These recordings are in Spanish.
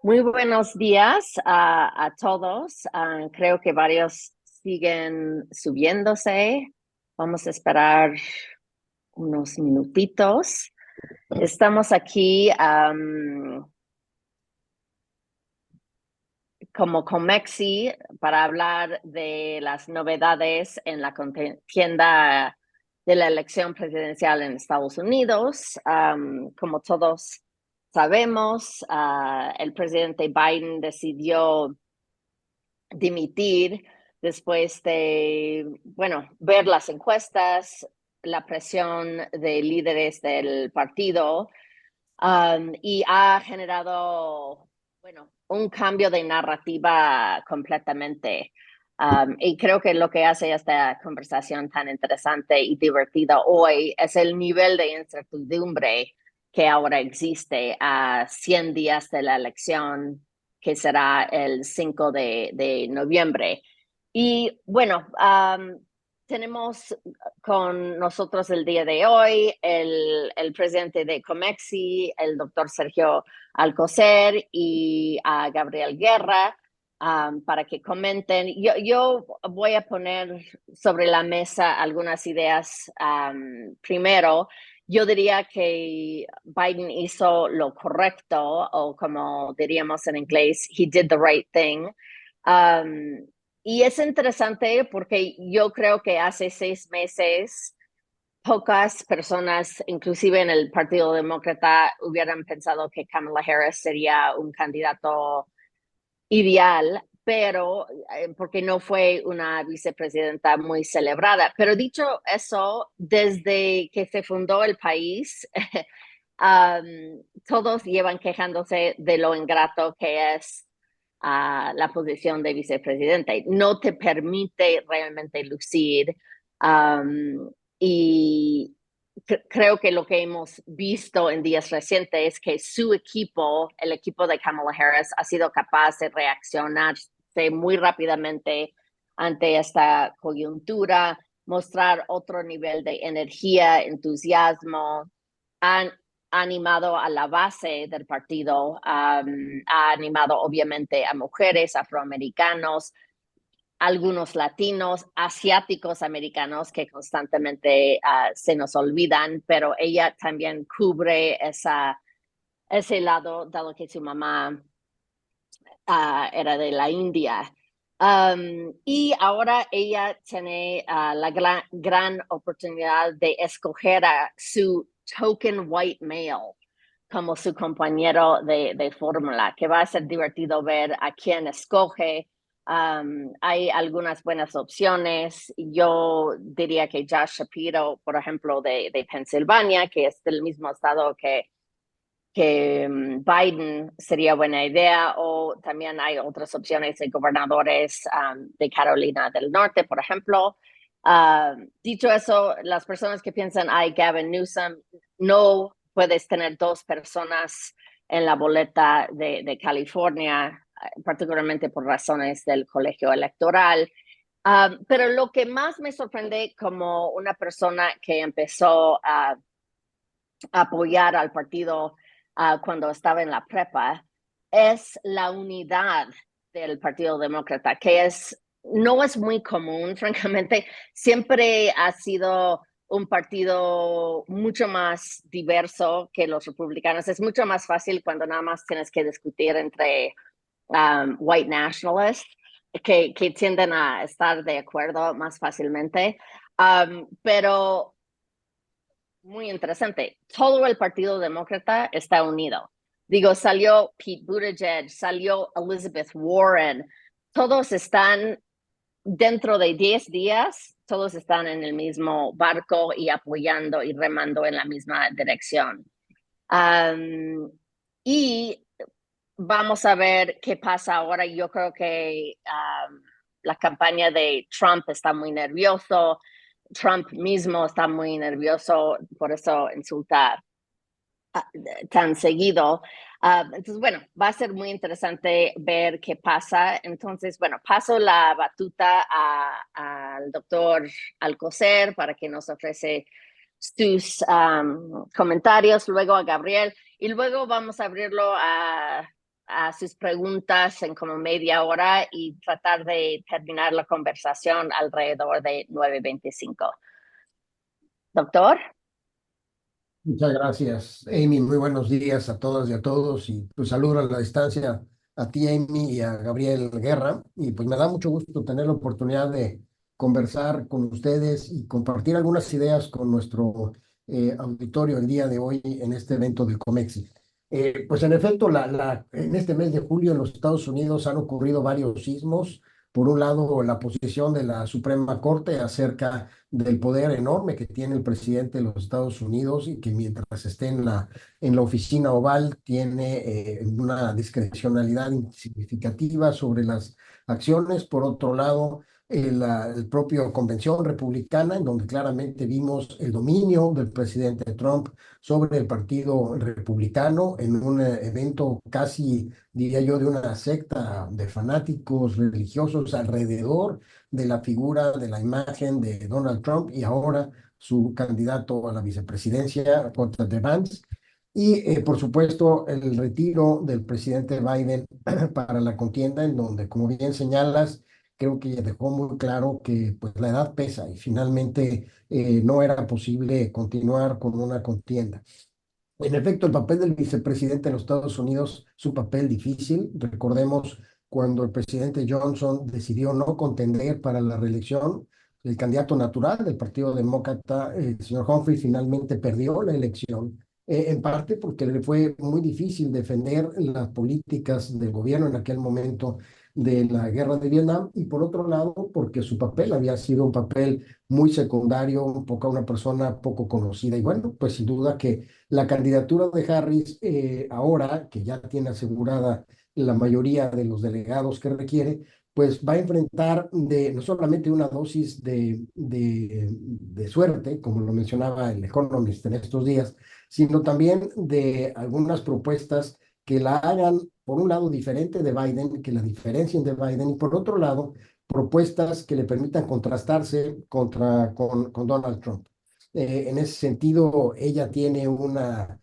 Muy buenos días a todos. Creo que varios siguen subiéndose. Vamos a esperar unos minutitos. Estamos aquí como Comexi para hablar de las novedades en la contienda de la elección presidencial en Estados Unidos. Como todos sabemos, el presidente Biden decidió dimitir después de, bueno, ver las encuestas, la presión de líderes del partido, y ha generado, bueno, un cambio de narrativa completamente. Y creo que lo que hace esta conversación tan interesante y divertida hoy es el nivel de incertidumbre que ahora existe a 100 días de la elección, que será el 5 de noviembre. Y bueno, tenemos con nosotros el día de hoy el presidente de Comexi, el doctor Sergio Alcocer, y a Gabriel Guerra, para que comenten. Yo voy a poner sobre la mesa algunas ideas. Primero, yo diría que Biden hizo lo correcto, o como diríamos en inglés, he did the right thing. Um, y es interesante porque yo creo que hace 6 meses pocas personas, inclusive en el Partido Demócrata, hubieran pensado que Kamala Harris sería un candidato ideal, pero porque no fue una vicepresidenta muy celebrada. Pero dicho eso, desde que se fundó el país, todos llevan quejándose de lo ingrato que es la posición de vicepresidente. No te permite realmente lucir. Y creo que lo que hemos visto en días recientes es que su equipo, el equipo de Kamala Harris, ha sido capaz de reaccionarse muy rápidamente ante esta coyuntura, mostrar otro nivel de energía, entusiasmo. Han animado a la base del partido, ha animado obviamente a mujeres, afroamericanos, algunos latinos, asiáticos americanos que constantemente se nos olvidan, pero ella también cubre ese lado, dado que su mamá era de la India. Y ahora ella tiene la gran oportunidad de escoger a su token white male como su compañero de fórmula, que va a ser divertido ver a quién escoge. Hay algunas buenas opciones. Yo diría que Josh Shapiro, por ejemplo, de Pensilvania, que es del mismo estado que Biden, sería buena idea, o también hay otras opciones de gobernadores de Carolina del Norte, por ejemplo. Dicho eso, las personas que piensan, ay, Gavin Newsom, no puedes tener dos personas en la boleta de California, particularmente por razones del colegio electoral. Pero lo que más me sorprende como una persona que empezó a apoyar al partido cuando estaba en la prepa, es la unidad del Partido Demócrata, que no es muy común, francamente. Siempre ha sido un partido mucho más diverso que los republicanos. Es mucho más fácil cuando nada más tienes que discutir entre white nationalists, que tienden a estar de acuerdo más fácilmente. Pero muy interesante. Todo el Partido Demócrata está unido. Digo, salió Pete Buttigieg, salió Elizabeth Warren. Todos están dentro de 10 días, todos están en el mismo barco y apoyando y remando en la misma dirección. Y vamos a ver qué pasa ahora. Yo creo que la campaña de Trump está muy nervioso. Trump mismo está muy nervioso, por eso insulta tan seguido. Entonces, bueno, va a ser muy interesante ver qué pasa. Entonces, bueno, paso la batuta al doctor Alcocer para que nos ofrece sus comentarios, luego a Gabriel, y luego vamos a abrirlo a sus preguntas en como media hora y tratar de terminar la conversación alrededor de 9:25. Doctor. Muchas gracias, Amy. Muy buenos días a todas y a todos. Y pues saludo a la distancia a ti, Amy, y a Gabriel Guerra. Y pues me da mucho gusto tener la oportunidad de conversar con ustedes y compartir algunas ideas con nuestro auditorio el día de hoy en este evento del COMEXI. Pues en efecto, en este mes de julio en los Estados Unidos han ocurrido varios sismos. Por un lado, la posición de la Suprema Corte acerca del poder enorme que tiene el presidente de los Estados Unidos y que mientras esté en la oficina oval tiene una discrecionalidad significativa sobre las acciones. Por otro lado, el propio Convención Republicana, en donde claramente vimos el dominio del presidente Trump sobre el Partido Republicano en un evento casi, diría yo, de una secta de fanáticos religiosos alrededor de la figura, de la imagen de Donald Trump y ahora su candidato a la vicepresidencia contra The Vance. Y por supuesto el retiro del presidente Biden para la contienda, en donde, como bien señalas, creo que dejó muy claro que pues, la edad pesa y finalmente no era posible continuar con una contienda. En efecto, el papel del vicepresidente de los Estados Unidos es un papel difícil. Recordemos cuando el presidente Johnson decidió no contender para la reelección, el candidato natural del Partido Demócrata, el señor Humphrey, finalmente perdió la elección, en parte porque le fue muy difícil defender las políticas del gobierno en aquel momento de la guerra de Vietnam y por otro lado porque su papel había sido un papel muy secundario, un poco una persona poco conocida. Y bueno, pues sin duda que la candidatura de Harris, ahora que ya tiene asegurada la mayoría de los delegados que requiere, pues va a enfrentar no solamente una dosis de suerte, como lo mencionaba el Economist en estos días, sino también de algunas propuestas que la hagan, por un lado, diferente de Biden, que la diferencien de Biden, y por otro lado, propuestas que le permitan contrastarse con Donald Trump. En ese sentido, ella tiene una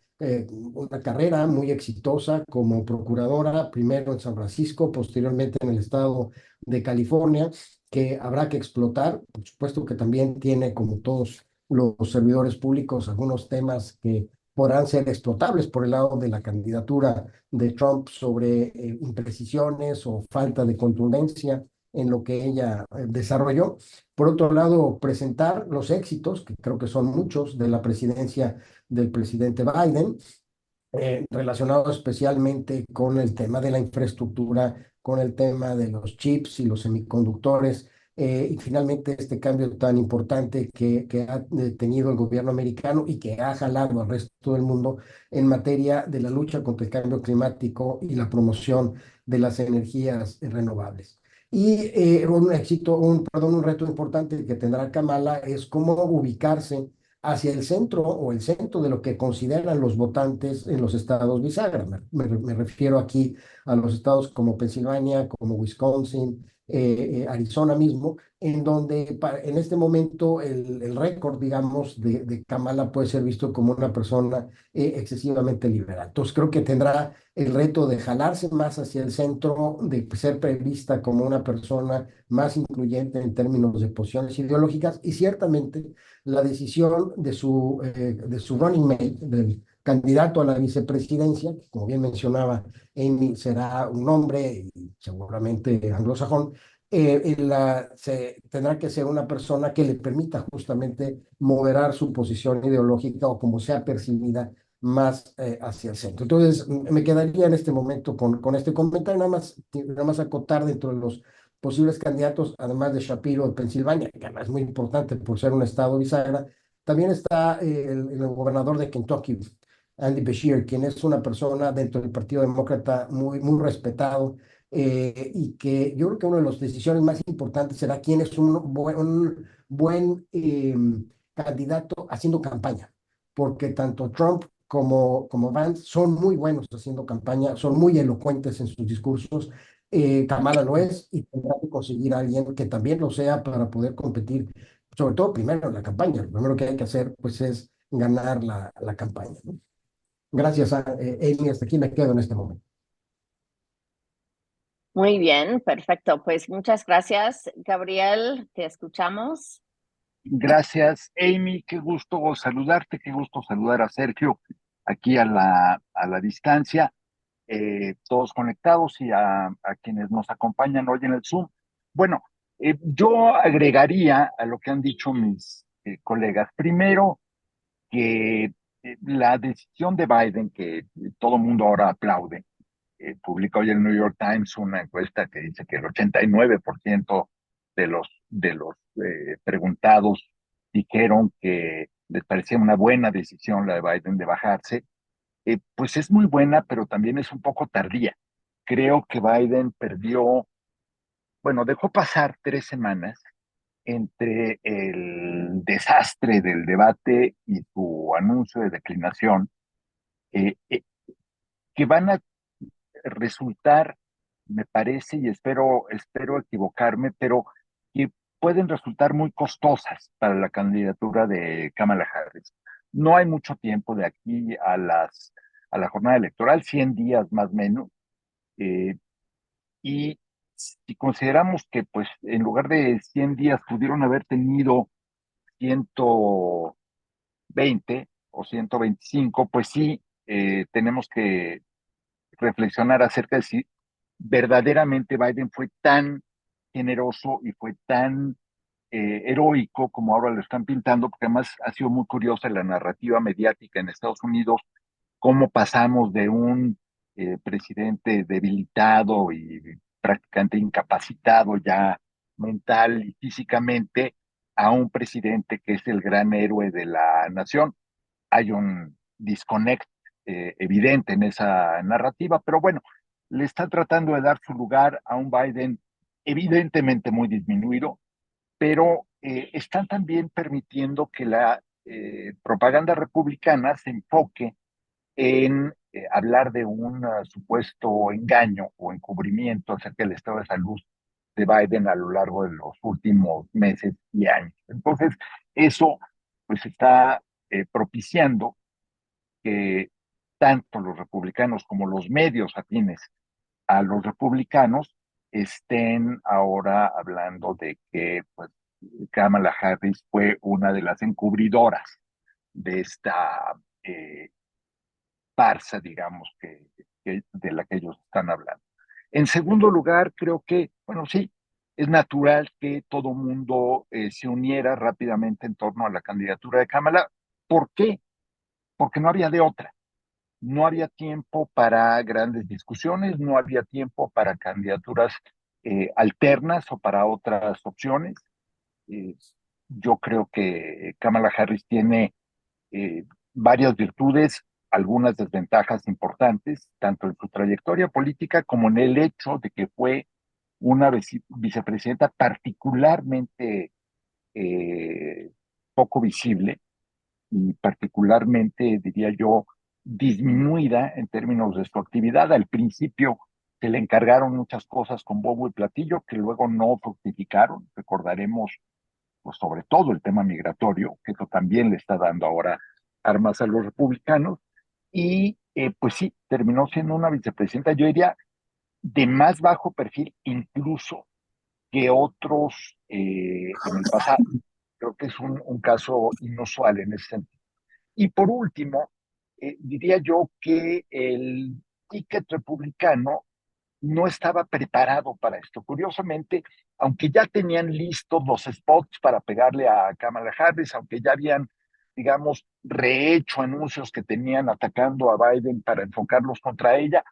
carrera muy exitosa como procuradora, primero en San Francisco, posteriormente en el estado de California, que habrá que explotar. Por supuesto que también tiene, como todos los servidores públicos, algunos temas que podrán ser explotables por el lado de la candidatura de Trump sobre imprecisiones o falta de contundencia en lo que ella desarrolló. Por otro lado, presentar los éxitos, que creo que son muchos, de la presidencia del presidente Biden, relacionado especialmente con el tema de la infraestructura, con el tema de los chips y los semiconductores, y finalmente este cambio tan importante que ha tenido el gobierno americano y que ha jalado al resto del mundo en materia de la lucha contra el cambio climático y la promoción de las energías renovables. Y un reto importante que tendrá Kamala es cómo ubicarse hacia el centro o el centro de lo que consideran los votantes en los estados bisagra. Me refiero aquí a los estados como Pensilvania, como Wisconsin, Arizona mismo, en donde en este momento el récord, digamos, de Kamala puede ser visto como una persona excesivamente liberal. Entonces creo que tendrá el reto de jalarse más hacia el centro, de ser prevista como una persona más incluyente en términos de posiciones ideológicas y ciertamente la decisión de su running mate, del candidato a la vicepresidencia, que como bien mencionaba Amy, será un hombre y seguramente anglosajón, tendrá que ser una persona que le permita justamente moderar su posición ideológica o como sea percibida más hacia el centro. Entonces, me quedaría en este momento con este comentario, nada más acotar dentro de los posibles candidatos, además de Shapiro de Pensilvania, que además es muy importante por ser un estado bisagra, también está el gobernador de Kentucky, Andy Beshear, quien es una persona dentro del Partido Demócrata muy respetado, y que yo creo que una de las decisiones más importantes será quién es un buen candidato haciendo campaña, porque tanto Trump como Vance son muy buenos haciendo campaña, son muy elocuentes en sus discursos. Kamala lo es y tendrá que conseguir a alguien que también lo sea para poder competir, sobre todo primero en la campaña. Lo primero que hay que hacer pues es ganar la campaña, ¿no? Gracias a Amy, hasta aquí me quedo en este momento. Muy bien, perfecto. Pues muchas gracias, Gabriel. Te escuchamos. Gracias, Amy. Qué gusto saludarte, qué gusto saludar a Sergio aquí a la distancia, todos conectados y a quienes nos acompañan hoy en el Zoom. Bueno, yo agregaría a lo que han dicho mis colegas. Primero, que la decisión de Biden, que todo el mundo ahora aplaude, publica hoy el New York Times una encuesta que dice que el 89% de los preguntados dijeron que les parecía una buena decisión la de Biden de bajarse. Pues es muy buena, pero también es un poco tardía. Creo que Biden perdió, bueno, dejó pasar 3 semanas entre el desastre del debate y su anuncio de declinación, eh, eh, que van a resultar, me parece, y espero equivocarme, pero que pueden resultar muy costosas para la candidatura de Kamala Harris. No hay mucho tiempo de aquí a la jornada electoral, 100 días más o menos, eh, y si consideramos que pues en lugar de 100 días pudieron haber tenido 120 o 125, pues sí, tenemos que reflexionar acerca de si verdaderamente Biden fue tan generoso y fue tan heroico como ahora lo están pintando, porque además ha sido muy curiosa la narrativa mediática en Estados Unidos, cómo pasamos de un presidente debilitado y prácticamente incapacitado ya mental y físicamente a un presidente que es el gran héroe de la nación. Hay un disconnect evidente en esa narrativa, pero bueno, le está tratando de dar su lugar a un Biden evidentemente muy disminuido, pero están también permitiendo que la propaganda republicana se enfoque en hablar de un supuesto engaño o encubrimiento acerca del estado de salud de Biden a lo largo de los últimos meses y años. Entonces, eso pues está propiciando que tanto los republicanos como los medios afines a los republicanos estén ahora hablando de que pues, Kamala Harris fue una de las encubridoras de esta farsa, digamos, de la que ellos están hablando. En segundo lugar, creo que, bueno, sí, es natural que todo mundo se uniera rápidamente en torno a la candidatura de Kamala. ¿Por qué? Porque no había de otra. No había tiempo para grandes discusiones, no había tiempo para candidaturas alternas o para otras opciones. Eh, yo creo que Kamala Harris tiene eh, varias virtudes, algunas desventajas importantes, tanto en su trayectoria política como en el hecho de que fue una vicepresidenta particularmente poco visible y particularmente, diría yo, disminuida en términos de su actividad. Al principio se le encargaron muchas cosas con bombo y platillo que luego no fructificaron. Recordaremos, pues, sobre todo el tema migratorio, que eso también le está dando ahora armas a los republicanos. Y pues sí, terminó siendo una vicepresidenta, yo diría, de más bajo perfil incluso que otros en el pasado. Creo que es un caso inusual en ese sentido. Y por último, diría yo que el ticket republicano no estaba preparado para esto. Curiosamente, aunque ya tenían listos los spots para pegarle a Kamala Harris, aunque ya habían, digamos, rehecho anuncios que tenían atacando a Biden para enfocarlos contra ella,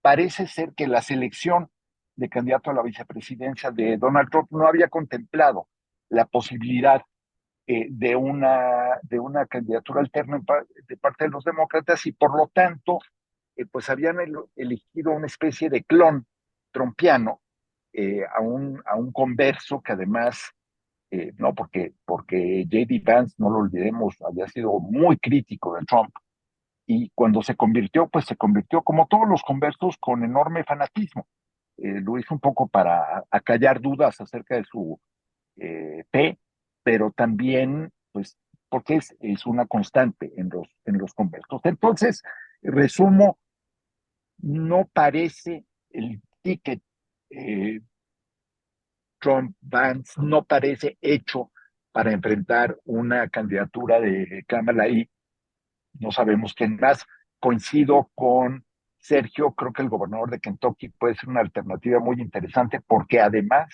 parece ser que la selección de candidato a la vicepresidencia de Donald Trump no había contemplado la posibilidad de una candidatura alterna de parte de los demócratas y por lo tanto, pues habían elegido una especie de clon trompiano a un converso que además, no, porque J.D. Vance, no lo olvidemos, había sido muy crítico de Trump y cuando se convirtió, pues se convirtió como todos los conversos con enorme fanatismo. Lo hizo un poco para acallar dudas acerca de su fe, pero también, pues, porque es una constante en los conversos. Entonces, resumo, no parece el ticket Trump-Vance no parece hecho para enfrentar una candidatura de Kamala y no sabemos quién más. Coincido con Sergio, creo que el gobernador de Kentucky puede ser una alternativa muy interesante porque además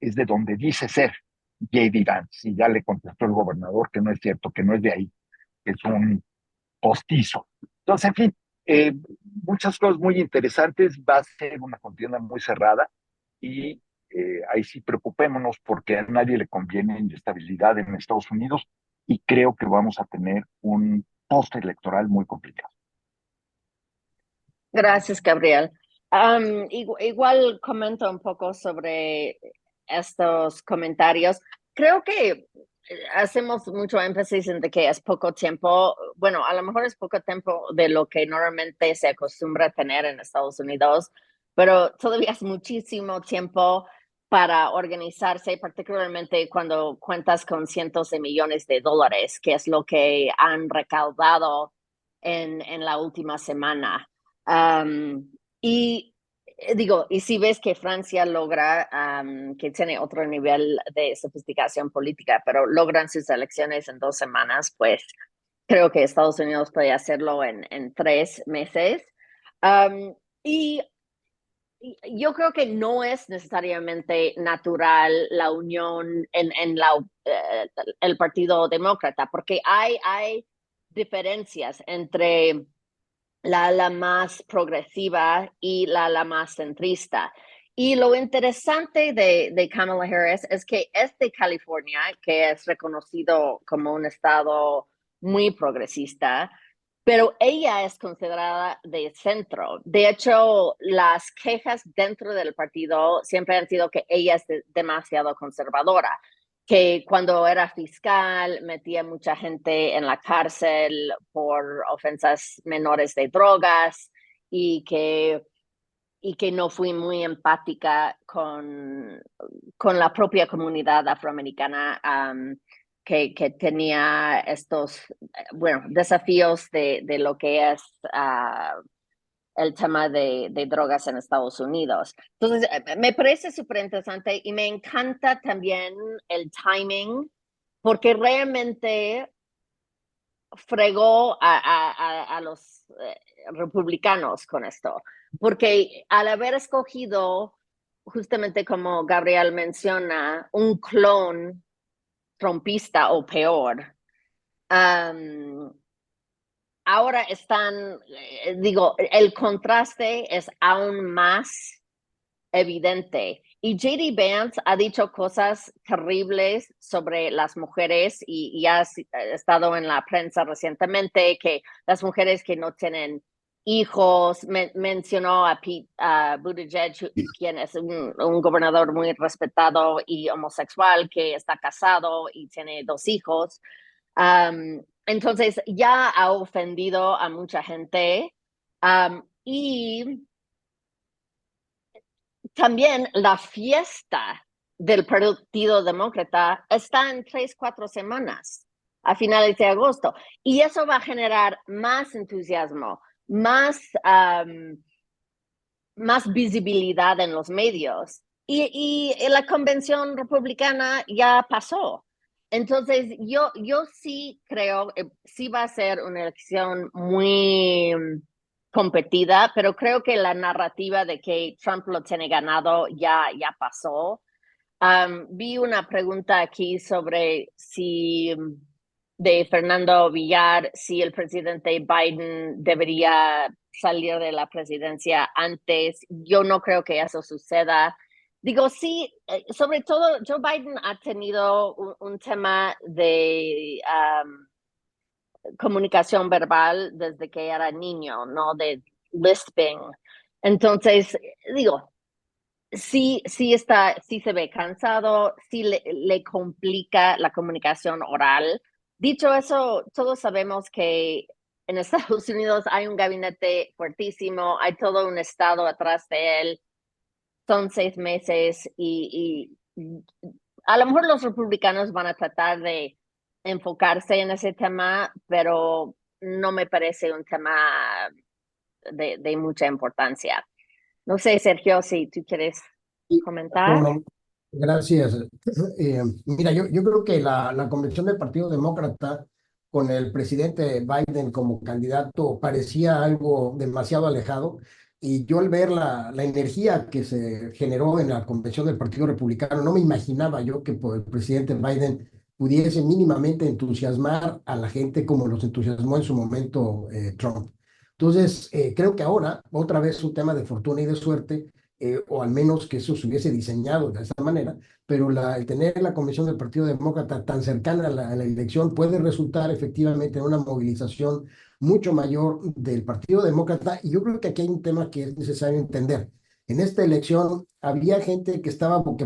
es de donde dice ser J.D. Vance y ya le contestó el gobernador que no es cierto, que no es de ahí, que es un postizo. Entonces, en fin, eh, muchas cosas muy interesantes, va a ser una contienda muy cerrada y ahí sí preocupémonos porque a nadie le conviene inestabilidad en Estados Unidos y creo que vamos a tener un postelectoral muy complicado. Gracias, Gabriel. Igual comento un poco sobre estos comentarios. Creo que hacemos mucho énfasis en de que es poco tiempo. Bueno, a lo mejor es poco tiempo de lo que normalmente se acostumbra a tener en Estados Unidos, pero todavía es muchísimo tiempo para organizarse, particularmente cuando cuentas con cientos de millones de dólares, que es lo que han recaudado en la última semana. Y digo, y si ves que Francia logra, que tiene otro nivel de sofisticación política, pero logran sus elecciones en 2 semanas, pues creo que Estados Unidos puede hacerlo en 3 meses. Y yo creo que no es necesariamente natural la unión el Partido Demócrata, porque hay diferencias entre la ala más progresiva y la ala más centrista. Y lo interesante de Kamala Harris es que es de California, que es reconocido como un estado muy progresista, pero ella es considerada de centro. De hecho, las quejas dentro del partido siempre han sido que ella es demasiado conservadora, que cuando era fiscal metía mucha gente en la cárcel por ofensas menores de drogas y que no fui muy empática con la propia comunidad afroamericana que tenía estos, bueno, desafíos de lo que es el tema de drogas en Estados Unidos. Entonces, me parece súper interesante y me encanta también el timing, porque realmente fregó a los republicanos con esto, porque al haber escogido, justamente como Gabriel menciona, un clon trompista o peor, ahora están, digo, el contraste es aún más evidente. Y J.D. Vance ha dicho cosas terribles sobre las mujeres y ha estado en la prensa recientemente que las mujeres que no tienen hijos, mencionó a Pete Buttigieg, quien es un gobernador muy respetado y homosexual que está casado y tiene 2 hijos. Entonces ya ha ofendido a mucha gente y también la fiesta del Partido Demócrata está en 3, 4 semanas, a finales de agosto. Y eso va a generar más entusiasmo, más visibilidad en los medios. Y la convención republicana ya pasó. Entonces, yo sí creo, sí va a ser una elección muy competida, pero creo que la narrativa de que Trump lo tiene ganado ya pasó. Vi una pregunta aquí sobre si de Fernando Villar, si el presidente Biden debería salir de la presidencia antes. Yo no creo que eso suceda. Digo, sí, sobre todo Joe Biden ha tenido un tema de comunicación verbal desde que era niño, ¿no? De lisping. Entonces, digo, sí se ve cansado, sí le complica la comunicación oral. Dicho eso, todos sabemos que en Estados Unidos hay un gabinete fuertísimo, hay todo un estado atrás de él, son 6 meses y a lo mejor los republicanos van a tratar de enfocarse en ese tema, pero no me parece un tema de mucha importancia. No sé, Sergio, si tú quieres Y, cómo comentar. no, gracias. Mira, yo creo que la convención del Partido Demócrata con el presidente Biden como candidato parecía algo demasiado alejado. Y yo al ver la energía que se generó en la convención del Partido Republicano, no me imaginaba yo que el presidente Biden pudiese mínimamente entusiasmar a la gente como los entusiasmó en su momento Trump. Entonces, creo que ahora, otra vez un tema de fortuna y de suerte, o al menos que eso se hubiese diseñado de esa manera, pero el tener la Convención del Partido Demócrata tan cercana a la elección puede resultar efectivamente en una movilización mucho mayor del Partido Demócrata. Y yo creo que aquí hay un tema que es necesario entender. En esta elección había gente que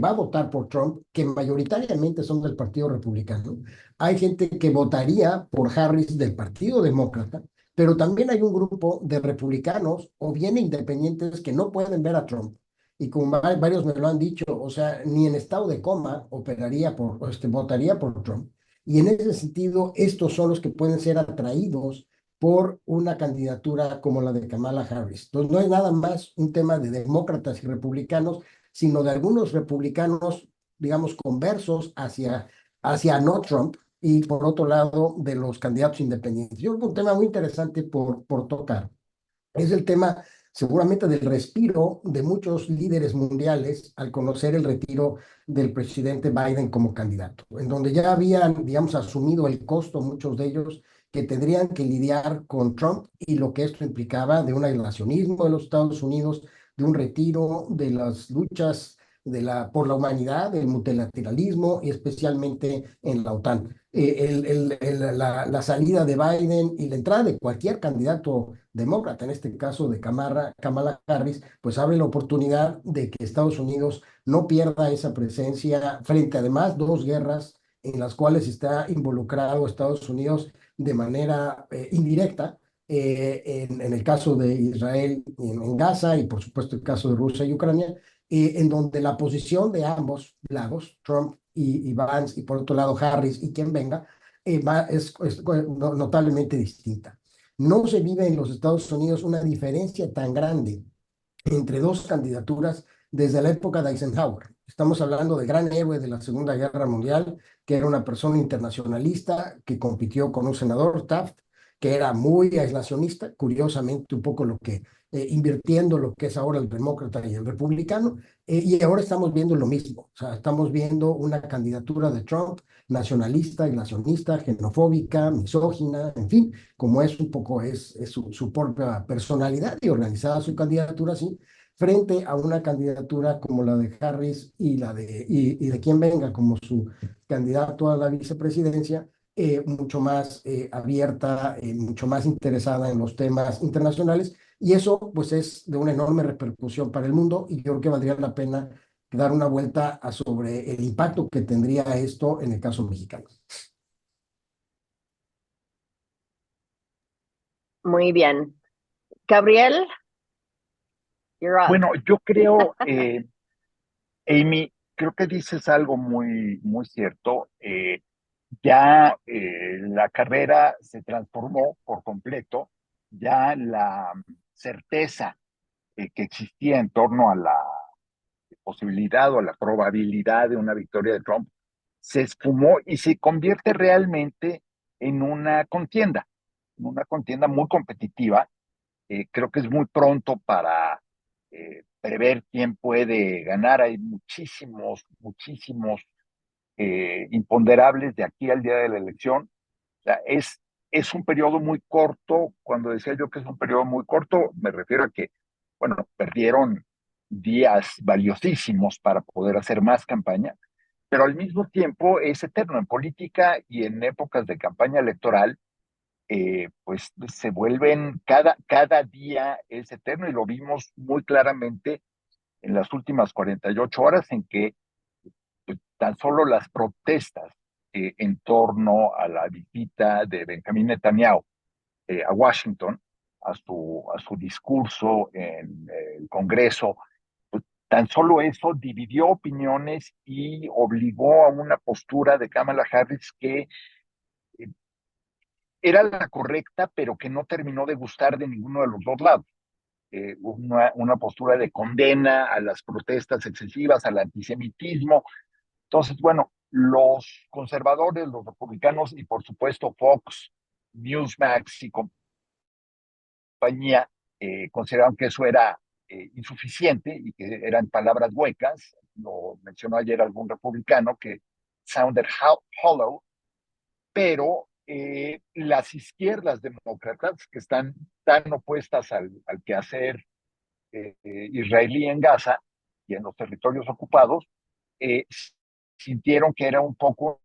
va a votar por Trump, que mayoritariamente son del Partido Republicano. Hay gente que votaría por Harris del Partido Demócrata, pero también hay un grupo de republicanos o bien independientes que no pueden ver a Trump. Y como varios me lo han dicho, o sea, ni en estado de coma votaría por Trump. Y en ese sentido, estos son los que pueden ser atraídos por una candidatura como la de Kamala Harris. Entonces, no es nada más un tema de demócratas y republicanos, sino de algunos republicanos, digamos, conversos hacia no Trump, y por otro lado de los candidatos independientes. Yo creo que un tema muy interesante por tocar es el tema seguramente del respiro de muchos líderes mundiales al conocer el retiro del presidente Biden como candidato, en donde ya habían, digamos, asumido el costo muchos de ellos que tendrían que lidiar con Trump y lo que esto implicaba de un aislacionismo de los Estados Unidos, de un retiro de las luchas por la humanidad, del multilateralismo y especialmente en la OTAN. La salida de Biden y la entrada de cualquier candidato demócrata, en este caso de Kamala Harris, pues abre la oportunidad de que Estados Unidos no pierda esa presencia frente además dos guerras en las cuales está involucrado Estados Unidos de manera indirecta, en el caso de Israel en Gaza y por supuesto el caso de Rusia y Ucrania, en donde la posición de ambos lados, Trump y Vance, y por otro lado Harris y quien venga, es notablemente distinta. No se vive en los Estados Unidos una diferencia tan grande entre dos candidaturas desde la época de Eisenhower. Estamos hablando del gran héroe de la Segunda Guerra Mundial, que era una persona internacionalista que compitió con un senador, Taft, que era muy aislacionista, curiosamente un poco lo que, invirtiendo lo que es ahora el demócrata y el republicano, y ahora estamos viendo lo mismo, o sea, estamos viendo una candidatura de Trump nacionalista, aislacionista, xenofóbica, misógina, en fin, como es un poco es su propia personalidad y organizada su candidatura así, frente a una candidatura como la de Harris y de quien venga como su candidato a la vicepresidencia, mucho más abierta, mucho más interesada en los temas internacionales, y eso pues es de una enorme repercusión para el mundo, y yo creo que valdría la pena dar una vuelta sobre el impacto que tendría esto en el caso mexicano. Muy bien. Gabriel, you're up. Bueno, yo creo, Amy, creo que dices algo muy cierto. Ya la carrera se transformó por completo, ya la certeza que existía en torno a la posibilidad o a la probabilidad de una victoria de Trump se esfumó y se convierte realmente en una contienda muy competitiva. Creo que es muy pronto para prever quién puede ganar. Hay muchísimos imponderables de aquí al día de la elección. O sea, es un periodo muy corto. Cuando decía yo que es un periodo muy corto, me refiero a que, bueno, perdieron días valiosísimos para poder hacer más campaña, pero al mismo tiempo es eterno. En política y en épocas de campaña electoral, pues se vuelven, cada día es eterno, y lo vimos muy claramente en las últimas 48 horas en que tan solo las protestas en torno a la visita de Benjamín Netanyahu a Washington, a su discurso en el Congreso, pues, tan solo eso dividió opiniones y obligó a una postura de Kamala Harris que eh, era la correcta, pero que no terminó de gustar de ninguno de los dos lados. una postura de condena a las protestas excesivas, al antisemitismo. Entonces, bueno, los conservadores, los republicanos y por supuesto Fox, Newsmax y compañía consideraron que eso era insuficiente y que eran palabras huecas. Lo mencionó ayer algún republicano que sounded hollow, pero las izquierdas demócratas que están tan opuestas al quehacer israelí en Gaza y en los territorios ocupados, eh, sintieron que era un poco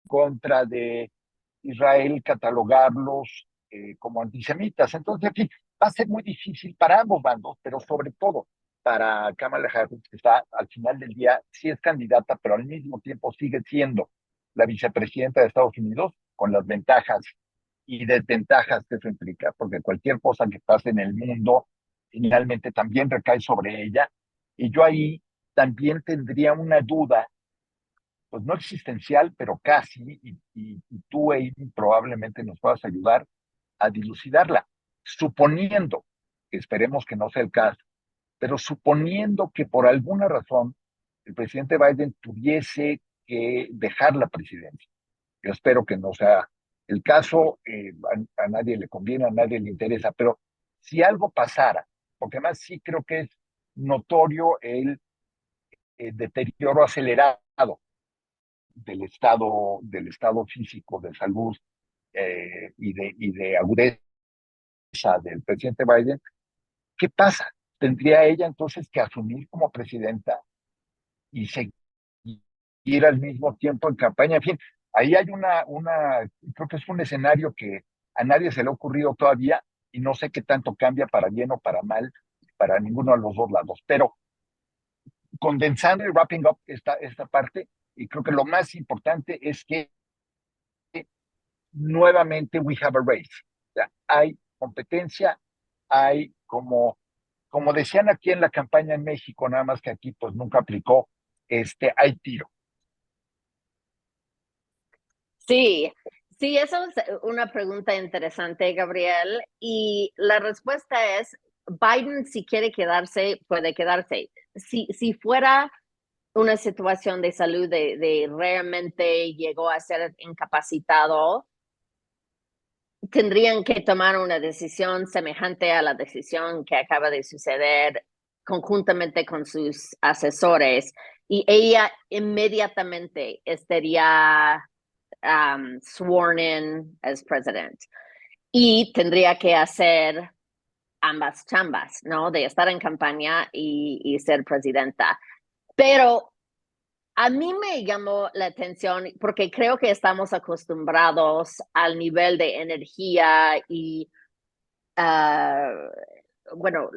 contra de Israel catalogarlos como antisemitas. Entonces, en fin, va a ser muy difícil para ambos bandos, pero sobre todo para Kamala Harris, que está al final del día, sí es candidata, pero al mismo tiempo sigue siendo la vicepresidenta de Estados Unidos, con las ventajas y desventajas que eso implica, porque cualquier cosa que pase en el mundo finalmente también recae sobre ella. Y yo ahí también tendría una duda, pues no existencial, pero casi, y tú, Amy, probablemente nos puedas ayudar a dilucidarla, suponiendo, que esperemos que no sea el caso, pero suponiendo que por alguna razón el presidente Biden tuviese que dejar la presidencia. Yo espero que no sea el caso, a nadie le conviene, a nadie le interesa, pero si algo pasara, porque además sí creo que es notorio el deterioro acelerado del estado físico de salud y de agudeza del presidente Biden. ¿Qué pasa? ¿Tendría ella entonces que asumir como presidenta y seguir al mismo tiempo en campaña? En fin, ahí hay creo que es un escenario que a nadie se le ha ocurrido todavía y no sé qué tanto cambia para bien o para mal, para ninguno de los dos lados. Pero condensando y wrapping up esta parte, y creo que lo más importante es que nuevamente we have a race. O sea, hay competencia, hay como decían aquí en la campaña en México, nada más que aquí pues nunca aplicó, hay tiro. Sí, sí, eso es una pregunta interesante, Gabriel. Y la respuesta es, Biden si quiere quedarse, puede quedarse. Si fuera una situación de salud de realmente llegó a ser incapacitado, tendrían que tomar una decisión semejante a la decisión que acaba de suceder conjuntamente con sus asesores y ella inmediatamente estaría sworn in as president y tendría que hacer ambas chambas, ¿no? De estar en campaña y ser presidenta. Pero a mí me llamó la atención porque creo que estamos acostumbrados al nivel de energía y, bueno,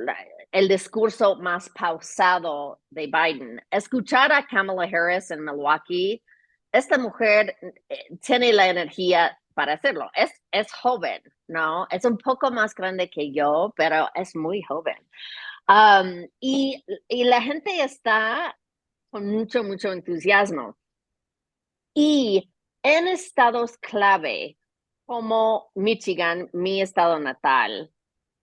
el discurso más pausado de Biden. Escuchar a Kamala Harris en Milwaukee, esta mujer tiene la energía para hacerlo. Es joven, ¿no? Es un poco más grande que yo, pero es muy joven. Y la gente está con mucho, mucho entusiasmo. Y en estados clave como Michigan, mi estado natal,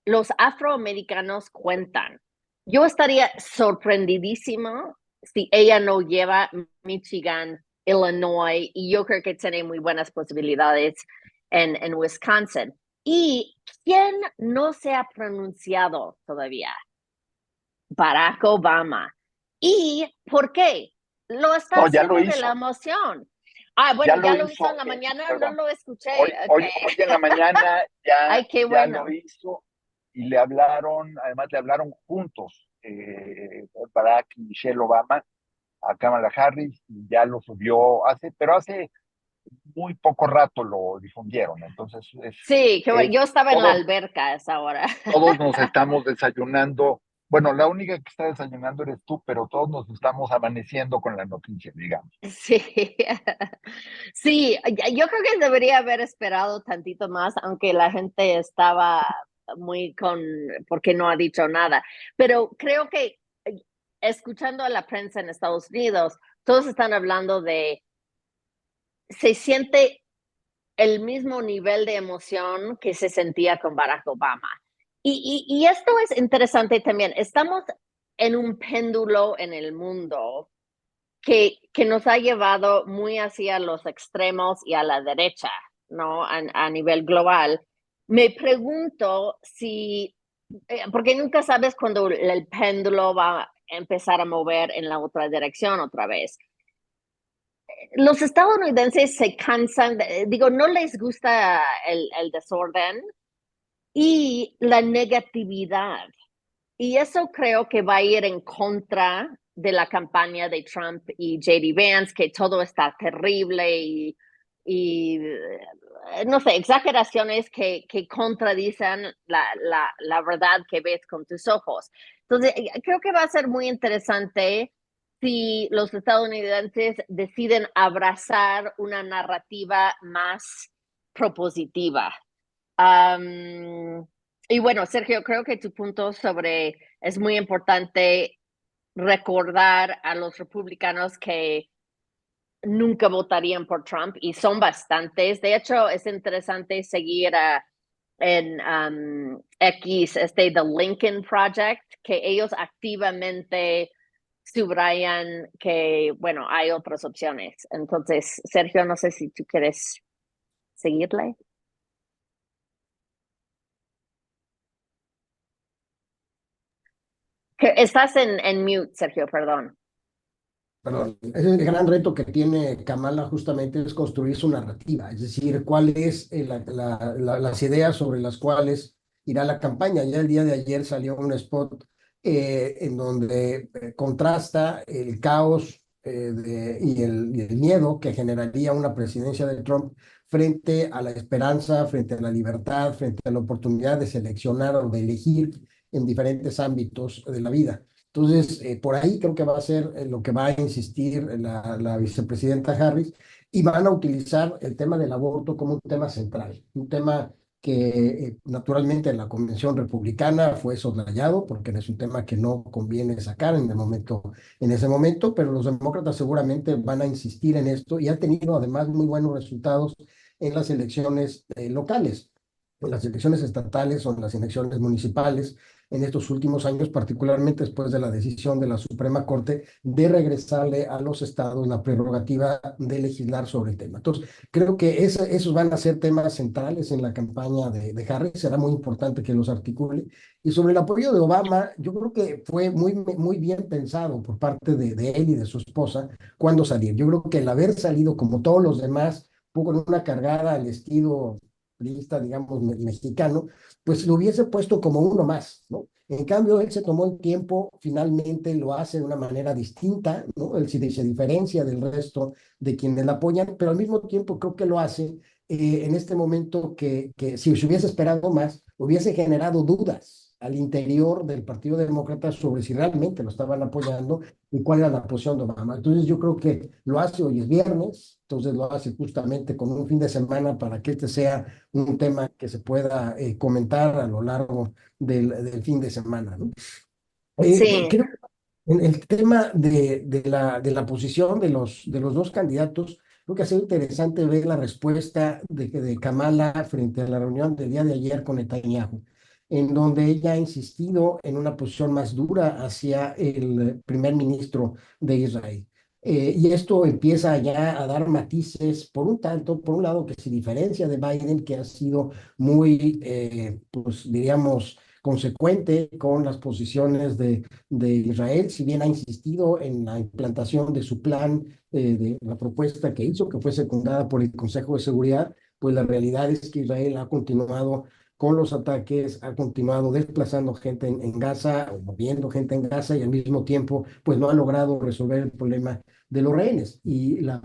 los afroamericanos cuentan. Yo estaría sorprendidísimo si ella no lleva Michigan, Illinois, y yo creo que tiene muy buenas posibilidades en Wisconsin. ¿Y quién no se ha pronunciado todavía? Barack Obama. ¿Y por qué? Lo está No, ya lo haciendo de la hizo, emoción. Ah, bueno, ya lo hizo hizo, en la mañana, no perdón, lo escuché. hoy Okay. en la mañana Ay, qué ya bueno. lo hizo y le hablaron, además le hablaron juntos, Barack y Michelle Obama, a Kamala Harris, y ya lo subió pero hace muy poco rato lo difundieron. Entonces, Sí, qué bueno. es Yo estaba en la todos, alberca a esa hora. todos nos estamos desayunando. Bueno, la única que está desayunando eres tú, pero todos nos estamos amaneciendo con la noticia, digamos. Sí, sí, yo creo que debería haber esperado tantito más, aunque la gente estaba muy porque no ha dicho nada. Pero creo que escuchando a la prensa en Estados Unidos, todos están hablando se siente el mismo nivel de emoción que se sentía con Barack Obama. Y esto es interesante también. Estamos en un péndulo en el mundo que nos ha llevado muy hacia los extremos y a la derecha, ¿no? A nivel global. Me pregunto si, porque nunca sabes cuando el péndulo va a empezar a mover en la otra dirección otra vez. Los estadounidenses se cansan, digo, no les gusta el desorden y la negatividad. Y eso creo que va a ir en contra de la campaña de Trump y JD Vance, que todo está terrible y no sé, exageraciones que contradicen la verdad que ves con tus ojos. Entonces, creo que va a ser muy interesante si los estadounidenses deciden abrazar una narrativa más propositiva. Y bueno, Sergio, creo que tu punto sobre es muy importante recordar a los republicanos que nunca votarían por Trump y son bastantes. De hecho, es interesante seguir en X, The Lincoln Project, que ellos activamente subrayan que, bueno, hay otras opciones. Entonces, Sergio, no sé si tú quieres seguirle. Estás en mute, Sergio, perdón. Perdón, ese es el gran reto que tiene Kamala justamente es construir su narrativa, es decir, cuáles las ideas sobre las cuales irá la campaña. Ya el día de ayer salió un spot en donde contrasta el caos y el miedo que generaría una presidencia de Trump frente a la esperanza, frente a la libertad, frente a la oportunidad de seleccionar o de elegir en diferentes ámbitos de la vida. Entonces, por ahí creo que va a ser lo que va a insistir la vicepresidenta Harris y van a utilizar el tema del aborto como un tema central, un tema que naturalmente en la convención republicana fue soslayado porque es un tema que no conviene sacar en ese momento, pero los demócratas seguramente van a insistir en esto y ha tenido además muy buenos resultados en las elecciones locales, en las elecciones estatales o en las elecciones municipales en estos últimos años, particularmente después de la decisión de la Suprema Corte de regresarle a los estados la prerrogativa de legislar sobre el tema. Entonces, creo que esos van a ser temas centrales en la campaña de Harris, será muy importante que los articule. Y sobre el apoyo de Obama, yo creo que fue muy bien pensado por parte de él y de su esposa cuando salir. Yo creo que el haber salido como todos los demás, un poco en una cargada al estilo digamos, mexicano, pues lo hubiese puesto como uno más, ¿no? En cambio, él se tomó el tiempo, finalmente lo hace de una manera distinta, ¿no? Él se diferencia del resto de quienes la apoyan, pero al mismo tiempo creo que lo hace en este momento que si se hubiese esperado más, hubiese generado dudas al interior del Partido Demócrata sobre si realmente lo estaban apoyando y cuál era la posición de Obama. Entonces yo creo que lo hace hoy es viernes, entonces lo hace justamente con un fin de semana para que este sea un tema que se pueda comentar a lo largo del fin de semana, ¿no? Sí, Creo que en el tema de la posición de los dos candidatos, creo que ha sido interesante ver la respuesta de Kamala frente a la reunión del día de ayer con Netanyahu, en donde ella ha insistido en una posición más dura hacia el primer ministro de Israel. Y esto empieza ya a dar matices, por un tanto, por un lado, que se diferencia de Biden, que ha sido muy, pues diríamos, consecuente con las posiciones de Israel, si bien ha insistido en la implantación de su plan, de la propuesta que hizo, que fue secundada por el Consejo de Seguridad, pues la realidad es que Israel ha continuado con los ataques, ha continuado desplazando gente en Gaza, o moviendo gente en Gaza y al mismo tiempo, pues no ha logrado resolver el problema de los rehenes. Y la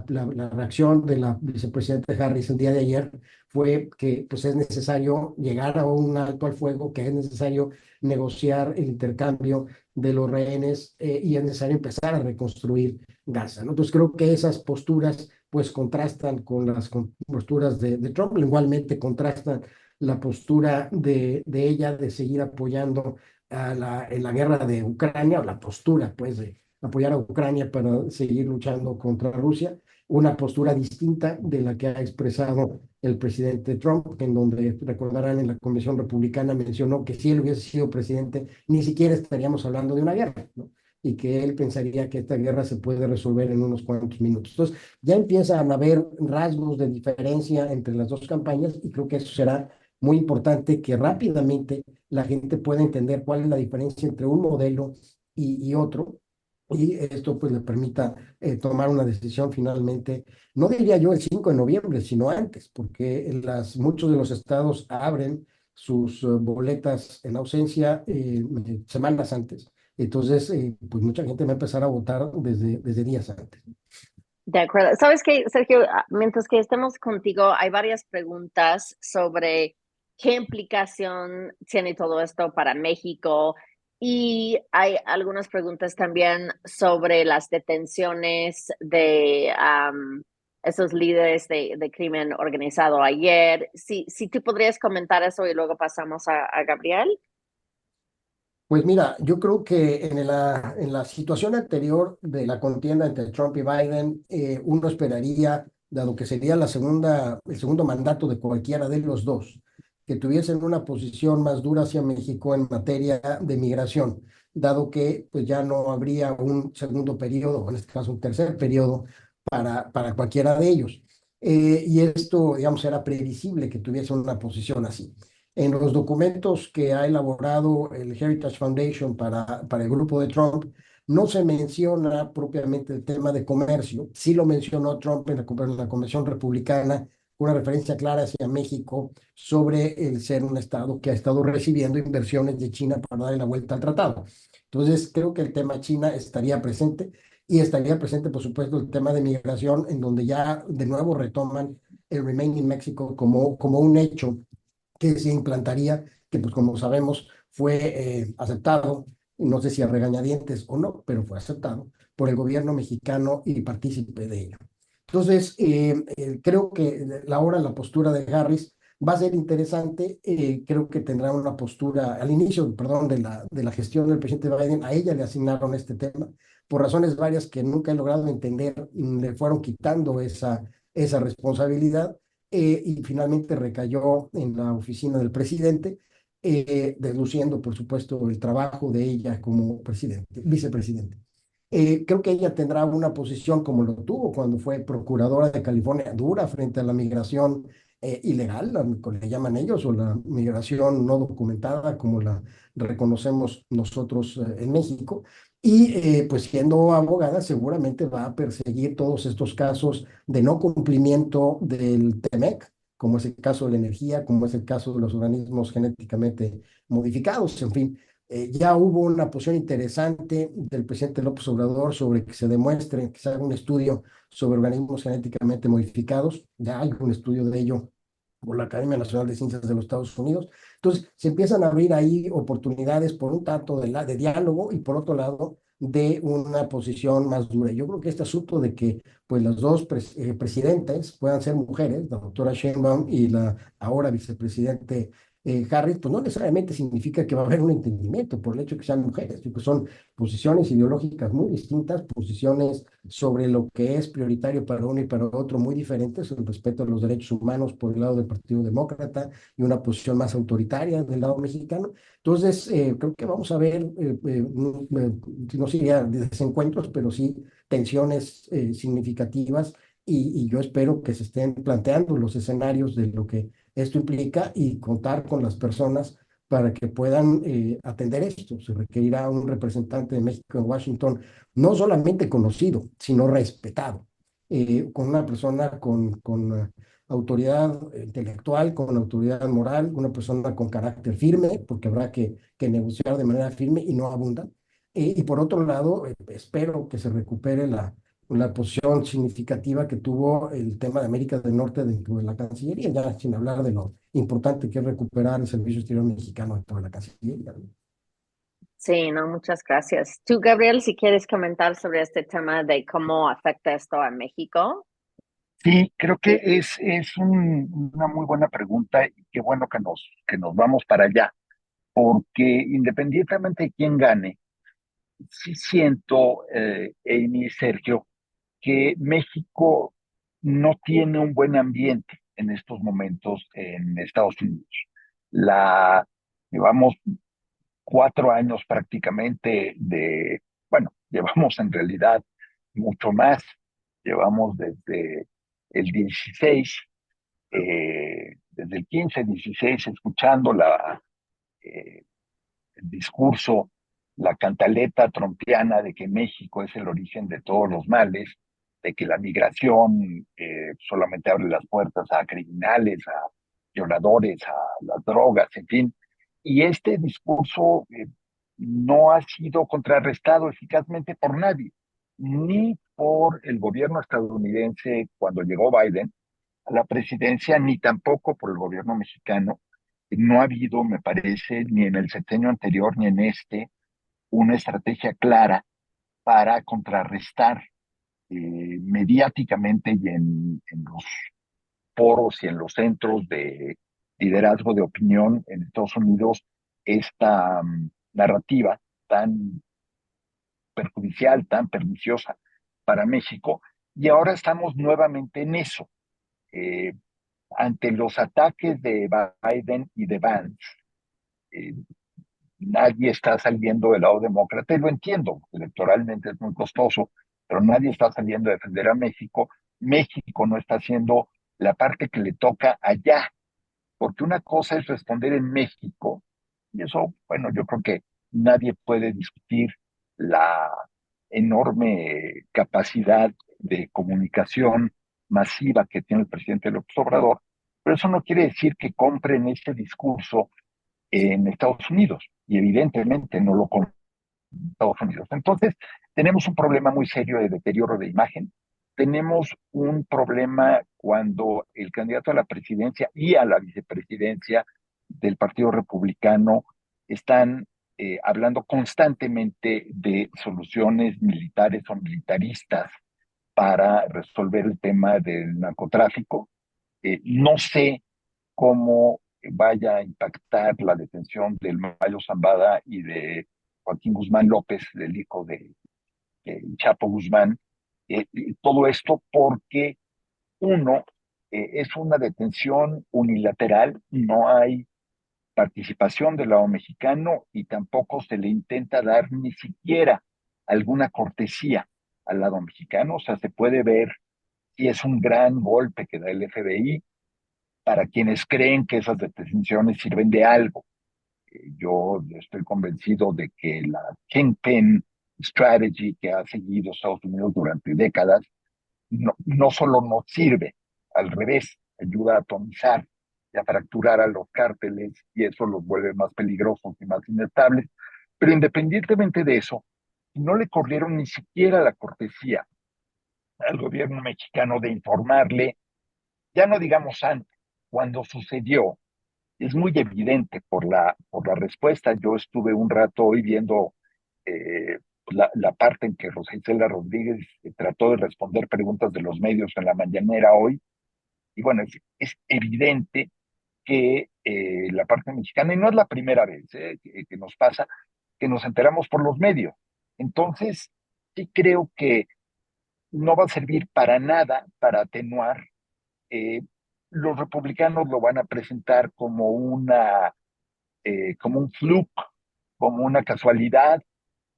reacción de la vicepresidenta Harris el día de ayer fue que pues es necesario llegar a un alto al fuego, que es necesario negociar el intercambio de los rehenes y es necesario empezar a reconstruir Gaza, ¿no? Entonces creo que esas posturas pues contrastan con las posturas de Trump, igualmente contrastan la postura ella de seguir apoyando en la guerra de Ucrania, o la postura pues de apoyar a Ucrania para seguir luchando contra Rusia, una postura distinta de la que ha expresado el presidente Trump, en donde recordarán en la Convención Republicana mencionó que si él hubiese sido presidente, ni siquiera estaríamos hablando de una guerra, ¿no? Y que él pensaría que esta guerra se puede resolver en unos cuantos minutos. Entonces, ya empiezan a haber rasgos de diferencia entre las dos campañas y creo que eso será muy importante que rápidamente la gente pueda entender cuál es la diferencia entre un modelo y otro, y esto pues le permita tomar una decisión finalmente, no diría yo el 5 de noviembre, sino antes, porque muchos de los estados abren sus boletas en ausencia semanas antes. Entonces, pues mucha gente va a empezar a votar desde días antes. De acuerdo. ¿Sabes qué, Sergio? Mientras que estemos contigo, hay varias preguntas sobre qué implicación tiene todo esto para México y hay algunas preguntas también sobre las detenciones de esos líderes de crimen organizado ayer. Si tú podrías comentar eso y luego pasamos a Gabriel. Pues mira, yo creo que en la situación anterior de la contienda entre Trump y Biden, uno esperaría, dado que sería el segundo mandato de cualquiera de los dos, que tuviesen una posición más dura hacia México en materia de migración, dado que pues ya no habría un segundo periodo, o en este caso un tercer periodo, para cualquiera de ellos. Y esto, digamos, era previsible que tuviesen una posición así. En los documentos que ha elaborado el Heritage Foundation para el grupo de Trump, no se menciona propiamente el tema de comercio. Sí lo mencionó Trump en la Convención Republicana, una referencia clara hacia México sobre el ser un estado que ha estado recibiendo inversiones de China para darle la vuelta al tratado. Entonces, creo que el tema China estaría presente y estaría presente, por supuesto, el tema de migración, en donde ya de nuevo retoman el Remain in Mexico como un hecho que se implantaría, que pues como sabemos fue aceptado, no sé si a regañadientes o no, pero fue aceptado por el gobierno mexicano y partícipe de ello. Entonces, creo que la postura de Harris va a ser interesante. Creo que tendrá una postura, al inicio, perdón, de la gestión del presidente Biden, a ella le asignaron este tema, por razones varias que nunca he logrado entender, le fueron quitando esa responsabilidad y finalmente recayó en la oficina del presidente, deduciendo, por supuesto, el trabajo de ella como vicepresidente. Creo que ella tendrá una posición como lo tuvo cuando fue procuradora de California, dura frente a la migración ilegal, le llaman ellos, o la migración no documentada, como la reconocemos nosotros en México. Y pues siendo abogada, seguramente va a perseguir todos estos casos de no cumplimiento del TEMEC, como es el caso de la energía, como es el caso de los organismos genéticamente modificados, en fin. Ya hubo una posición interesante del presidente López Obrador sobre que se demuestre, que se haga un estudio sobre organismos genéticamente modificados. Ya hay un estudio de ello por la Academia Nacional de Ciencias de los Estados Unidos. Entonces, se empiezan a abrir ahí oportunidades, por un tanto de diálogo y por otro lado de una posición más dura. Yo creo que este asunto de que pues las dos presidentes puedan ser mujeres, la doctora Sheinbaum y la ahora vicepresidente Harris, pues no necesariamente significa que va a haber un entendimiento por el hecho de que sean mujeres, porque son posiciones ideológicas muy distintas, posiciones sobre lo que es prioritario para uno y para otro muy diferentes, el respeto a los derechos humanos por el lado del Partido Demócrata y una posición más autoritaria del lado mexicano. Entonces, creo que vamos a ver, no sería desencuentros, pero sí tensiones significativas y yo espero que se estén planteando los escenarios de lo que esto implica y contar con las personas para que puedan atender esto. Se requerirá un representante de México en Washington, no solamente conocido, sino respetado, con una persona con autoridad intelectual, con autoridad moral, una persona con carácter firme, porque habrá que negociar de manera firme y no abunda. Y por otro lado, espero que se recupere la posición significativa que tuvo el tema de América del Norte dentro de la Cancillería, ya sin hablar de lo importante que es recuperar el Servicio Exterior Mexicano dentro de la Cancillería, ¿no? Sí, no, muchas gracias. Tú, Gabriel, si quieres comentar sobre este tema de cómo afecta esto a México. Sí, creo que es una muy buena pregunta y qué bueno que nos vamos para allá, porque independientemente de quién gane, sí siento, Amy, Sergio, que México no tiene un buen ambiente en estos momentos en Estados Unidos. La, llevamos 4 años prácticamente bueno, llevamos en realidad mucho más. Llevamos desde el 16, desde el 15, 16, escuchando eh, el discurso, la cantaleta trompiana de que México es el origen de todos los males, de que la migración solamente abre las puertas a criminales, a violadores, a las drogas, en fin. Y este discurso no ha sido contrarrestado eficazmente por nadie, ni por el gobierno estadounidense cuando llegó Biden a la presidencia, ni tampoco por el gobierno mexicano. No ha habido, me parece, ni en el sexenio anterior ni en este, una estrategia clara para contrarrestar mediáticamente y en los foros y en los centros de liderazgo de opinión en Estados Unidos esta narrativa tan perjudicial, tan perniciosa para México. Y ahora estamos nuevamente en eso. Eh, Ante los ataques de Biden y de Vance, eh, nadie está saliendo del lado demócrata, y lo entiendo, electoralmente es muy costoso, pero nadie está saliendo a defender a México. México no está haciendo la parte que le toca allá, porque una cosa es responder en México, y eso, bueno, yo creo que nadie puede discutir la enorme capacidad de comunicación masiva que tiene el presidente López Obrador, pero eso no quiere decir que compren ese discurso en Estados Unidos, y evidentemente no lo compran en Estados Unidos. Entonces, tenemos un problema muy serio de deterioro de imagen. Tenemos un problema cuando el candidato a la presidencia y a la vicepresidencia del Partido Republicano están hablando constantemente de soluciones militares o militaristas para resolver el tema del narcotráfico. No sé cómo vaya a impactar la detención del Mayo Zambada y de Joaquín Guzmán López, del hijo de Chapo Guzmán. Y todo esto porque, uno, es una detención unilateral, no hay participación del lado mexicano y tampoco se le intenta dar ni siquiera alguna cortesía al lado mexicano. O sea, se puede ver si es un gran golpe que da el FBI para quienes creen que esas detenciones sirven de algo. Yo estoy convencido de que la Kingpin Strategy que ha seguido Estados Unidos durante décadas no solo no sirve, al revés, ayuda a atomizar y a fracturar a los cárteles, y eso los vuelve más peligrosos y más inestables. Pero independientemente de eso, no le corrieron ni siquiera la cortesía al gobierno mexicano de informarle, ya no digamos antes, cuando sucedió. Es muy evidente por la respuesta. Yo estuve un rato hoy viendo la parte en que Rosa Isela Rodríguez trató de responder preguntas de los medios en la mañanera hoy. Y bueno, es evidente que la parte mexicana, y no es la primera vez que nos pasa, que nos enteramos por los medios. Entonces, sí creo que no va a servir para nada para atenuar. eh, los republicanos lo van a presentar como un fluke, como una casualidad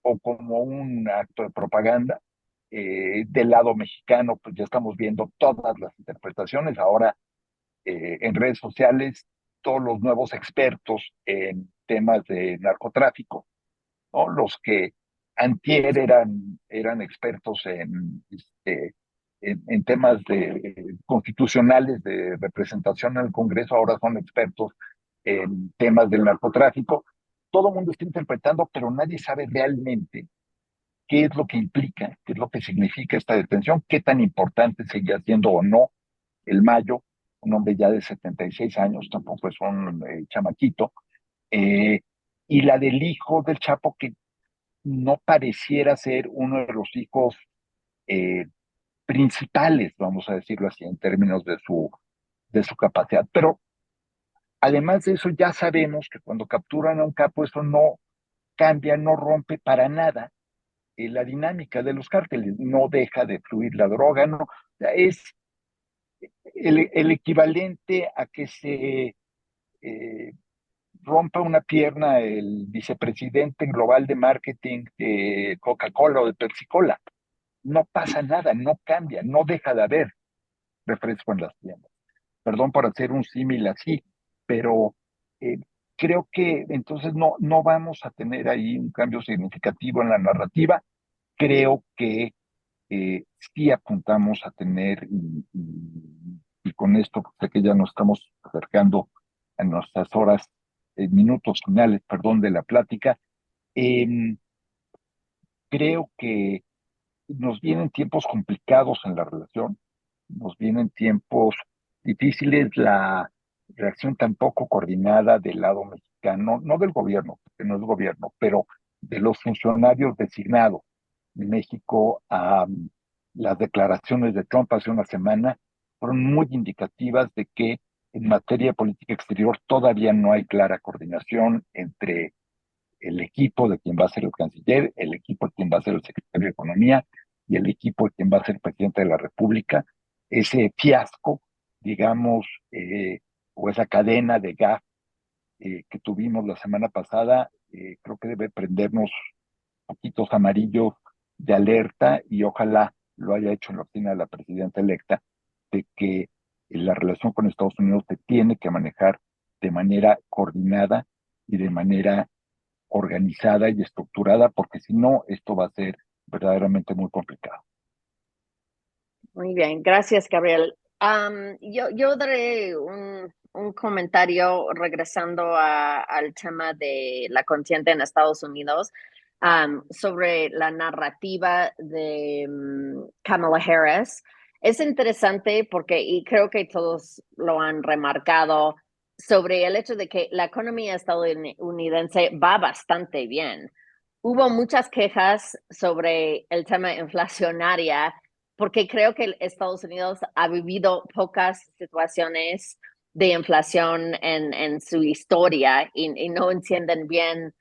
o como un acto de propaganda. Del lado mexicano, pues ya estamos viendo todas las interpretaciones. Ahora, en redes sociales, todos los nuevos expertos en temas de narcotráfico, ¿no? Los que antier eran expertos en temas constitucionales de representación en el Congreso, ahora son expertos en temas del narcotráfico. Todo el mundo está interpretando, pero nadie sabe realmente qué es lo que implica, qué es lo que significa esta detención, qué tan importante seguía siendo o no el Mayo, un hombre ya de 76 años, tampoco es un chamaquito, eh, y la del hijo del Chapo, que no pareciera ser uno de los hijos eh, principales, vamos a decirlo así, en términos de su capacidad. Pero además de eso, ya sabemos que cuando capturan a un capo, eso no cambia, no rompe para nada la dinámica de los cárteles. No deja de fluir la droga, no. O sea, es el equivalente a que se rompa una pierna el vicepresidente global de marketing de Coca-Cola o de Pepsi-Cola. No pasa nada, no cambia, no deja de haber refresco en las tiendas. Perdón por hacer un símil así, pero eh, creo que entonces no vamos a tener ahí un cambio significativo en la narrativa. Creo que sí apuntamos a tener, y con esto sé que ya nos estamos acercando a nuestras horas, minutos finales, perdón, de la plática. em, Creo que nos vienen tiempos complicados en la relación, nos vienen tiempos difíciles, la reacción tampoco coordinada del lado mexicano, no del gobierno, porque no es gobierno, pero de los funcionarios designados en México a las declaraciones de Trump hace una semana fueron muy indicativas de que en materia de política exterior todavía no hay clara coordinación entre el equipo de quien va a ser el canciller, el equipo de quien va a ser el secretario de Economía y el equipo de quien va a ser presidente de la República. Ese fiasco, digamos, o esa cadena de gaf que tuvimos la semana pasada, creo que debe prendernos poquitos amarillos de alerta, y ojalá lo haya hecho en la oficina de la presidenta electa, de que la relación con Estados Unidos se tiene que manejar de manera coordinada y de manera organizada y estructurada, porque si no, esto va a ser verdaderamente muy complicado. Muy bien, gracias, Gabriel. Yo daré un comentario regresando al tema de la contienda en Estados Unidos, sobre la narrativa de Kamala Harris. Es interesante porque, y creo que todos lo han remarcado, sobre el hecho de que la economía estadounidense va bastante bien. Hubo muchas quejas sobre el tema inflacionaria, porque creo que Estados Unidos ha vivido pocas situaciones de inflación en su historia, y no entienden bien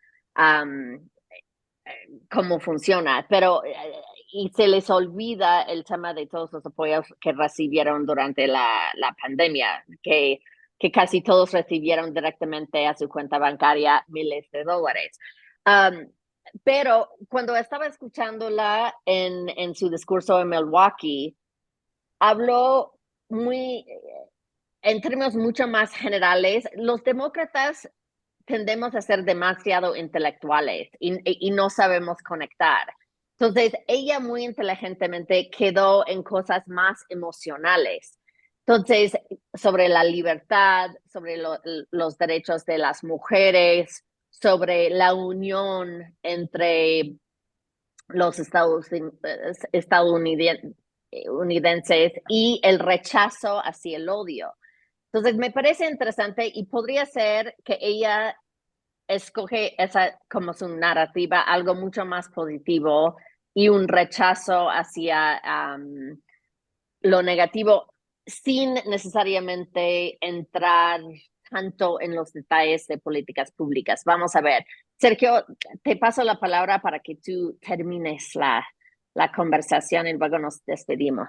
cómo funciona, pero y se les olvida el tema de todos los apoyos que recibieron durante la pandemia, que casi todos recibieron directamente a su cuenta bancaria miles de dólares. Pero cuando estaba escuchándola en su discurso en Milwaukee, habló en términos mucho más generales. Los demócratas tendemos a ser demasiado intelectuales y no sabemos conectar. Entonces, ella muy inteligentemente quedó en cosas más emocionales. Entonces, sobre la libertad, sobre los derechos de las mujeres, sobre la unión entre los estadounidenses y el rechazo hacia el odio. Entonces, me parece interesante, y podría ser que ella escoge esa como su narrativa, algo mucho más positivo y un rechazo hacia lo negativo, sin necesariamente entrar tanto en los detalles de políticas públicas. Vamos a ver. Sergio, te paso la palabra para que tú termines la conversación y luego nos despedimos.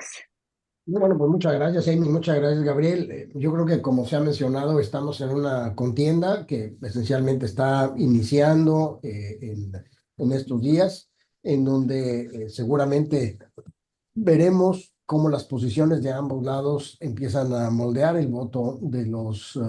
Bueno, pues muchas gracias, Amy, muchas gracias, Gabriel. Yo creo que como se ha mencionado, estamos en una contienda que esencialmente está iniciando en estos días, en donde seguramente veremos cómo las posiciones de ambos lados empiezan a moldear el voto de los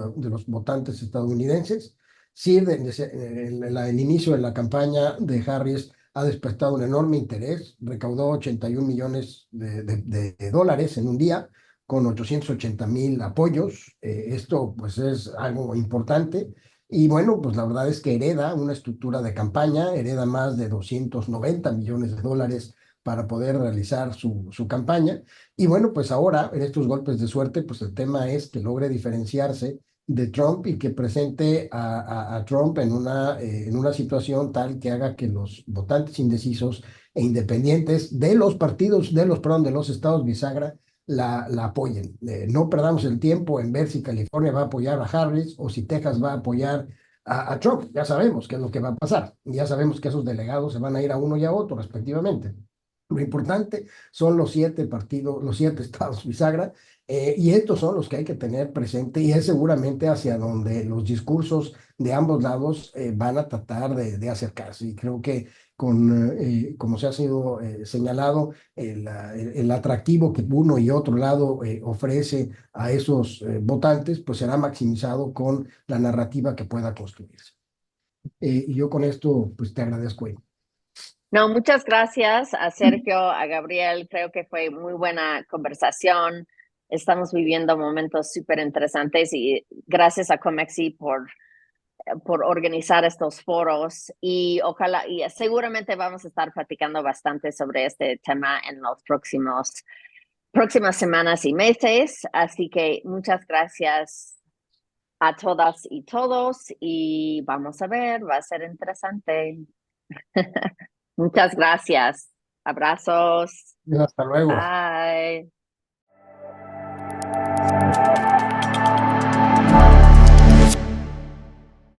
votantes estadounidenses. Sí, el inicio de la campaña de Harris ha despertado un enorme interés, recaudó 81 millones de dólares en un día, con 880,000 apoyos. Esto pues es algo importante. Y bueno, pues la verdad es que hereda una estructura de campaña, hereda más de 290 millones de dólares para poder realizar su campaña. Y bueno, pues ahora, en estos golpes de suerte, pues el tema es que logre diferenciarse de Trump y que presente a Trump en una situación tal que haga que los votantes indecisos e independientes de los partidos, perdón, de los estados bisagra, la apoyen. No perdamos el tiempo en ver si California va a apoyar a Harris o si Texas va a apoyar a Trump. Ya sabemos qué es lo que va a pasar. Ya sabemos que esos delegados se van a ir a uno y a otro respectivamente. Lo importante son los 7 partidos, los 7 estados bisagra, y estos son los que hay que tener presente y es seguramente hacia donde los discursos de ambos lados van a tratar de acercarse. Y creo que como se ha sido señalado, el atractivo que uno y otro lado ofrece a esos votantes, pues será maximizado con la narrativa que pueda construirse. Y yo con esto, pues te agradezco. No, muchas gracias a Sergio, a Gabriel. Creo que fue muy buena conversación. Estamos viviendo momentos súper interesantes y gracias a Comexi por organizar estos foros y ojalá, y seguramente vamos a estar platicando bastante sobre este tema en los próximas semanas y meses. Así que muchas gracias a todas y todos y vamos a ver, va a ser interesante. Muchas gracias. Abrazos. Hasta luego. Bye.